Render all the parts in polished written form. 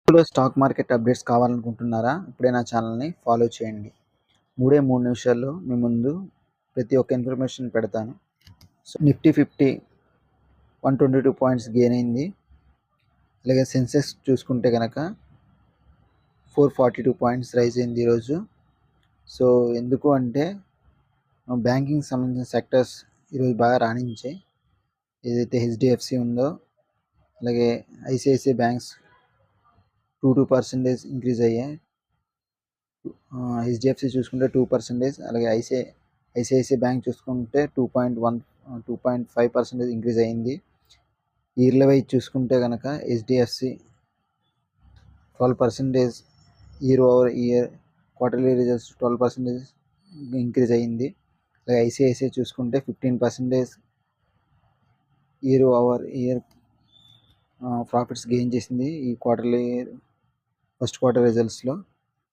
ఇప్పుడు stock market updates కావాలనుకుంటున్నారా? ఇప్పుడే నా ఛానల్ని ఫాలో చేయండి. 3 నిమిషాల్లో మీ ముందు ప్రతి ఒక్క ఇన్ఫర్మేషన్ పెడతాను. సో నిఫ్టీ 50 122 పాయింట్స్ గెయిన్ అయింది. అలాగే సెన్సెక్స్ చూసుకుంటే కనుక 442 పాయింట్స్ రైజ్ అయింది ఈరోజు. సో ఎందుకు అంటే బ్యాంకింగ్ సంబంధించిన సెక్టర్స్ ఈరోజు బాగా రాణించాయి. ఏదైతే హెచ్డిఎఫ్సి ఉందో, అలాగే ఐసిఐసిఐ బ్యాంక్స్ 2% ఇంక్రీజ్ అయ్యాయి. హెచ్డిఎఫ్సి చూసుకుంటే 2%, అలాగే ఐసిఐసిఐ బ్యాంక్ చూసుకుంటే 2.5% ఇంక్రీజ్ అయ్యింది. ఇయర్లీ వైజ్ చూసుకుంటే కనుక HDFC 12% year over year, quarterly results 12% increase అయ్యింది. అలాగే ఐసిఐసిఐ చూసుకుంటే 15% year over year profits gain చేసింది ఈ ఫస్ట్ క్వార్టర్ రిజల్ట్స్లో.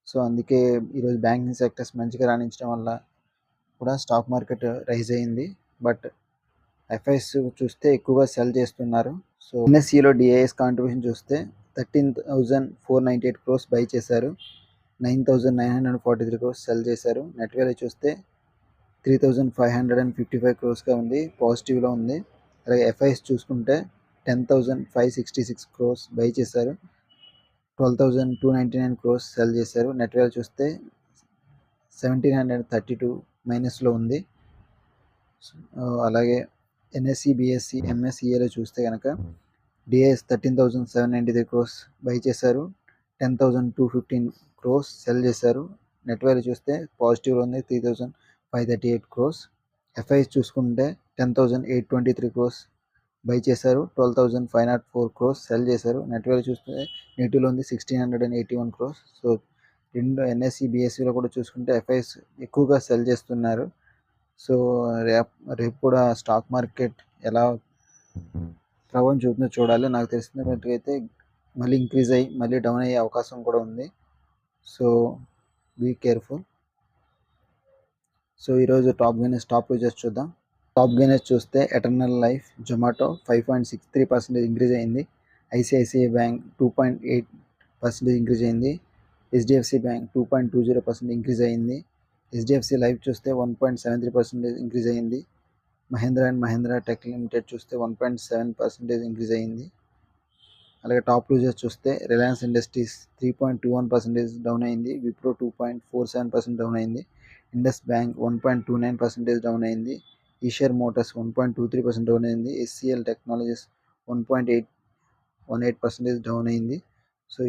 సో అందుకే ఈరోజు బ్యాంకింగ్ సెక్టర్స్ మంచిగా రాణించడం వల్ల కూడా స్టాక్ మార్కెట్ రైజ్ అయింది. బట్ ఎఫ్ఐఎస్ చూస్తే ఎక్కువగా సెల్ చేస్తున్నారు. సో ఎన్ఎస్సిలో డిఐఎస్ కాంట్రిబ్యూషన్ చూస్తే 13,498 crores బై చేశారు, 9,943 crores సెల్ చేశారు. నెట్ వాల్యూ చూస్తే 3,555 crores ఉంది, పాజిటివ్లో ఉంది. అలాగే ఎఫ్ఐఎస్ చూసుకుంటే 10,566 crores బై చేశారు, 12,299 crores సెల్ చేశారు. నెట్ వాల్యూ చూస్తే 1,732 మైనస్లో ఉంది. అలాగే ఎన్ఎస్సి, బిఎస్సి, ఎంఎస్సిఏలో చూస్తే కనుక డిఐఎస్ 13,793 crores బై చేశారు, 10,215 crores సెల్ చేశారు. నెట్ వాల్యూ చూస్తే పాజిటివ్లో ఉంది, 3,538 crores. ఎఫ్ఐఎస్ చూసుకుంటే 10,823 crores బై చేశారు, 12,504 crores సెల్ చేశారు. నెట్ వాల్యూ చూస్తే నెగిటివ్లో ఉంది, 1,681 crores. సో రెండు ఎన్ఎస్సి, బిఎస్సిలో కూడా చూసుకుంటే ఎఫ్ఐఎస్ ఎక్కువగా సెల్ చేస్తున్నారు. సో రేపు కూడా స్టాక్ మార్కెట్ ఎలా ప్రభావం చూపుతుందో చూడాలి. నాకు తెలిసినట్టుగైతే మళ్ళీ ఇంక్రీజ్ అయ్యి మళ్ళీ డౌన్ అయ్యే అవకాశం కూడా ఉంది. So be careful. సో ఈరోజు టాప్ లూజర్స్ చూద్దాం. టాప్ గెయినర్స్ చూస్తే ఎటర్నల్ లైఫ్, జొమాటో 5.63% ఇంక్రీజ్ అయింది. ఐసిఐసిఐ బ్యాంక్ 2.8% ఇంక్రీజ్ అయింది. హెచ్డిఎఫ్సి బ్యాంక్ 2.20% ఇంక్రీజ్ అయింది. హెచ్డిఎఫ్సి లైఫ్ చూస్తే 1.73% ఇంక్రీజ్ అయింది. Mahindra and Mahindra tech limited చూస్తే 1.7% ఇంక్రీజ్ అయింది. అలాగే టాప్ లూజర్స్ చూస్తే రిలయన్స్ ఇండస్ట్రీస్ 3.21% డౌన్ అయింది. విప్రో 2.47% డౌన్ అయింది. ఇండస్ బ్యాంక్ 1.29% డౌన్ అయింది. ఈషర్ మోటార్స్ 1.23% డౌన్ అయింది. ఎస్సిఎల్ టెక్నాలజీస్ 1.818% డౌన్ అయింది. సో